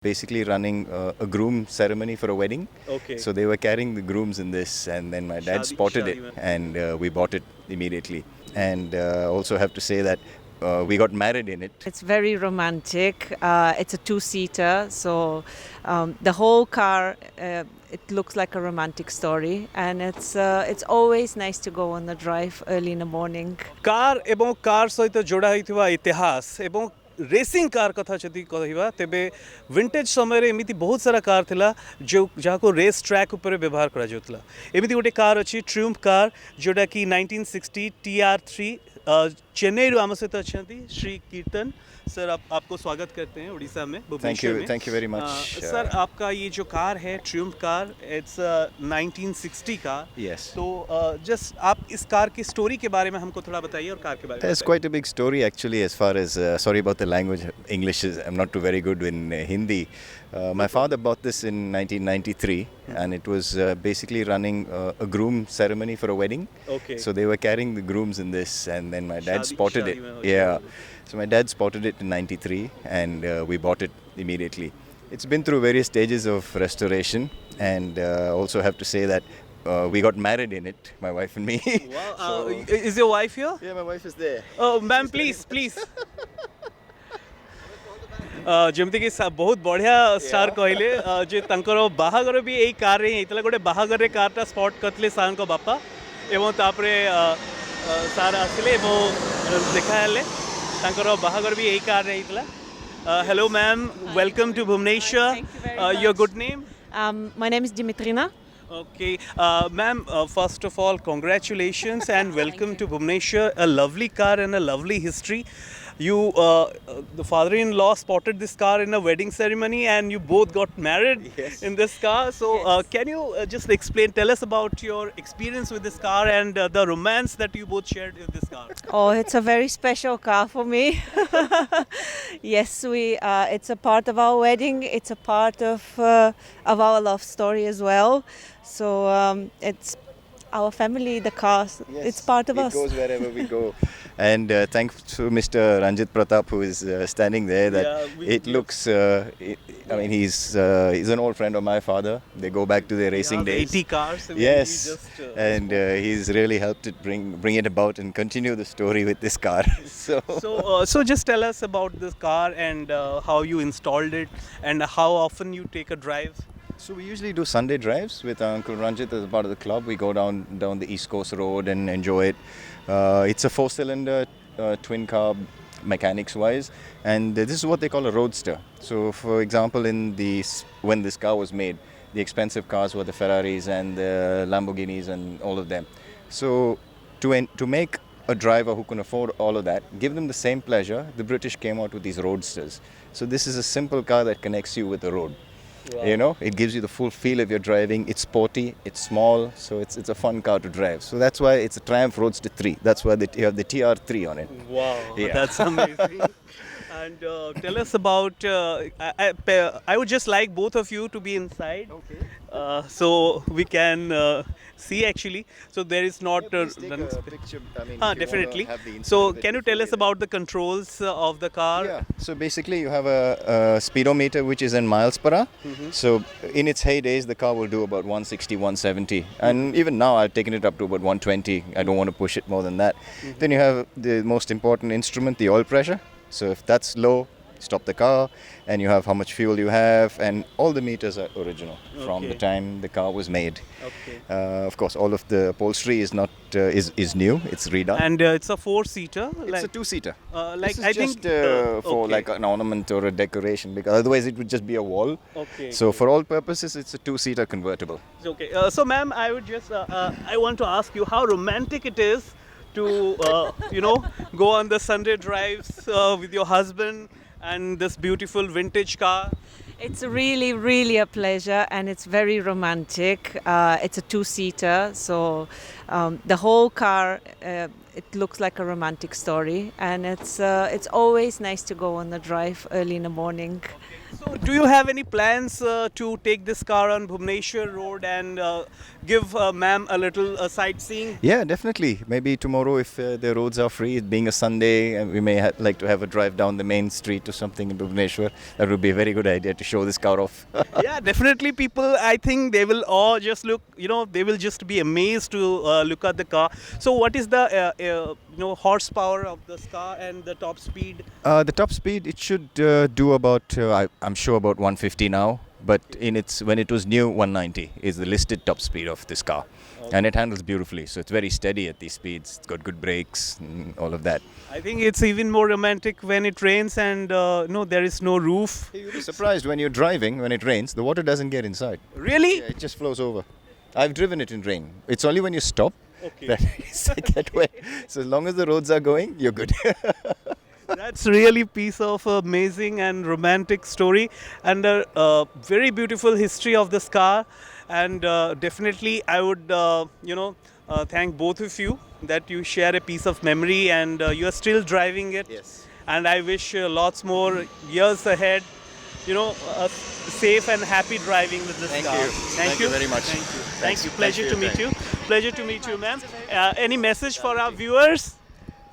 basically running a groom ceremony for a wedding. Okay. So they were carrying the grooms in this, and then my dad spotted it, and we bought it immediately. And also have to say that we got married in it. It's very romantic. It's a two-seater, so the whole car, it looks like a romantic story, and it's always nice to go on the drive early in the morning. Car एवं car सहित जोड़ा होइथिबा इतिहास एवं racing car कथा जदि कहबा तेबे vintage समय रे एमिति बहुत सारा कार थिला जो जाको रेस ट्रैक ऊपर व्यवहार करा जोतला एमिति गोटे कार अछि ट्रियम्फ कार जोटा कि 1960 TR3 चेन्नई रो आम सहित अछंती श्री कीर्तन सर आपको स्वागत करते हैं उड़ीसा में भुवनेश्वर में Thank you very much. Sir आपका ये जो कार है ट्रियम्फ कार इट्स 1960 का Yes. तो जस्ट आप इस कार की स्टोरी के बारे में हमको थोड़ा बताइए और कार के बारे में There's quite a big story actually as far as, sorry about the language, English is, I'm not too very good in Hindi. My father bought this in 1993 and it was basically running a groom ceremony for a wedding. Okay. So they were carrying the grooms in this, and then my dad spotted it. shadi Yeah. So my dad spotted it in 93 and we bought it immediately. It's been through various stages of restoration, and also have to say that we got married in it, my wife and me. Wow. Is your wife here? Yeah, my wife is there. Oh, ma'am, please. ଯେମିତି କି ବହୁତ ବଢ଼ିଆ star କହିଲେ ଯେ ତାଙ୍କର ବାହାଘର ବି ଏଇ କାର୍ରେ ହିଁ ହେଇଥିଲା ଗୋଟେ ବାହାଘରରେ କାର୍ଟା ସ୍ପଟ୍ କରିଥିଲେ ସାର୍ଙ୍କ ବାପା ଏବଂ ତାପରେ ସାର୍ ଆସିଲେ ଏବଂ ଦେଖା ହେଲେ ତାଙ୍କର ବାହାଘର ବି ଏଇ କାର୍ରେ ହେଇଥିଲା hello ma'am, welcome to Bhubanwswar. Your good name? My name is Dimitrina. Okay, ma'am, first of all, congratulations and welcome to Bhubanwswar, a lovely car and a lovely history. You, the father-in-law spotted this car in a wedding ceremony and you both got married in this car. So can you just tell us about your experience with this car and the romance that you both shared with this car? Oh, it's a very special car for me. Yes, it's a part of our wedding. It's a part of our love story as well. So it's our family, the car. Yes, it's part of us. It goes wherever we go. And thanks to Mr. Ranjit Pratap, who is standing there, that it looks, I mean, he's an old friend of my father. They go back to their racing days. 80 cars. Yes, and he's really helped it bring it about and continue the story with this car. So just tell us about this car and how you installed it and how often you take a drive. So we usually do Sunday drives with Uncle Ranjit as part of the club. We go down the East Coast Road and enjoy it. It's a 4-cylinder twin carb mechanics wise, and this is what they call a roadster. So for example, when this car was made, the expensive cars were the Ferraris and the Lamborghinis and all of them. So to make a driver who can afford all of that, give them the same pleasure, the British came out with these roadsters. So this is a simple car that connects you with the road. Wow. You know, it gives you the full feel of your driving. It's sporty, it's small, so it's a fun car to drive. So that's why it's a Triumph Roadster 3. That's why you have the TR3 on it. Wow, that's amazing. And tell us about, I would just like both of you to be inside. Okay. So we can see actually. So there is not a picture. I mean, definitely. So can you tell us about the controls of the car? Yeah. So basically you have a speedometer which is in miles per hour. Mm-hmm. So in its heydays the car will do about 160, 170. And even now I've taken it up to about 120. I don't want to push it more than that. Mm-hmm. Then you have the most important instrument, the oil pressure. So if that's low, stop the car, and you have how much fuel you have, and all the meters are original from the time the car was made. Okay. Of course, all of the upholstery is not is new. It's redone. And it's a 4-seater. It's a 2-seater. Like this is for like an ornament or a decoration, because otherwise it would just be a wall. Okay. So for all purposes, it's a 2-seater convertible. Okay. So, ma'am, I would just I want to ask you how romantic it is to go on the Sunday drives with your husband and this beautiful vintage car. It's really, really a pleasure, and it's very romantic. It's a 2-seater, so the whole car, it looks like a romantic story, and it's always nice to go on a drive early in the morning. So, do you have any plans to take this car on Bhubanwswar Road and give ma'am a little sightseeing? Yeah, definitely. Maybe tomorrow, if the roads are free, it being a Sunday, we may like to have a drive down the main street or something in Bhubaneswar. That would be a very good idea to show this car off. Yeah, definitely. People, I think they will all just look. They will just be amazed to look at the car. So, what is the horsepower of this car and the top speed? The top speed, it should do about, I'm sure about 150 now. But when it was new, 190 is the listed top speed of this car. And it handles beautifully. So it's very steady at these speeds. It's got good brakes and all of that. I think it's even more romantic when it rains and there is no roof. You'll be surprised when you're driving, when it rains, the water doesn't get inside. Really? Yeah, it just flows over. I've driven it in rain. It's only when you stop Okay. that it get wet. So as long as the roads are going, you're good. That's really piece of amazing and romantic story, and a very beautiful history of this car. And definitely, I would thank both of you that you share a piece of memory and you are still driving it. Yes. And I wish lots more years ahead. Safe and happy driving with this Thank car. you. Thank you Thank you very much. Thank you. Thanks. Thank you. Thanks Pleasure for to your meet time. you. Pleasure to meet you, ma'am. Any message for our viewers?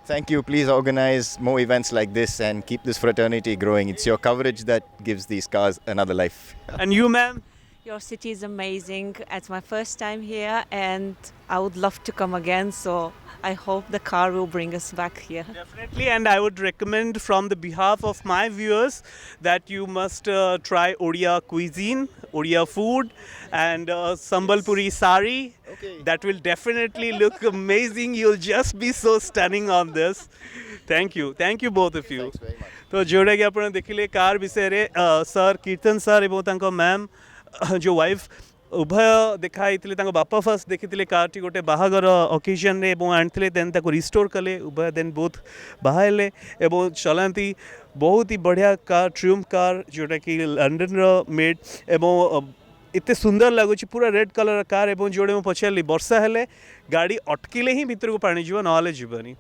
Thank you. Please organize more events like this and keep this fraternity growing. It's your coverage that gives these cars another life. And you, ma'am? Your city is amazing. It's my first time here, and I would love to come again. So I hope the car will bring us back here. Definitely, and I would recommend from the behalf of my viewers that you must try Odia cuisine, Odia food, and Sambalpuri sari. Okay. That will definitely look amazing. You'll just be so stunning on this. Thank you both of you. Thanks very much. तो जोड़ा कि आपण देखिले car विषय sir कीर्तन sir एवं तांको ma'am जो वाइफ उभय देखाई बापा फर्स्ट देखी कार टी गोटे बाहागर ओकेजन रे आनी देन रिस्टोर कले उभय देन बोथ बाहाले एवं चलाती बहुत ही बढ़िया कार ट्रियम्फ कार जोटा कि लंडन रो मेड एवं एते सुंदर लगुच पूरा रेड कलर कार एवं जोड़े मुझे पचारि वर्षा हेले गाड़ी अटकिले ही भितर को पानी जीव ना जीवनी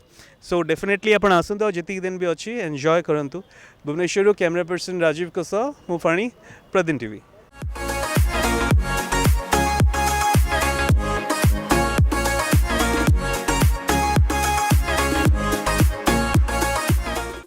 सो डेफिनेटली आप आसतु जी दिन भी अच्छी एंजॉय करूँ भुवनेश्वर कैमरा पर्सन राजीव सह मु फाणी प्रदिन टीवी।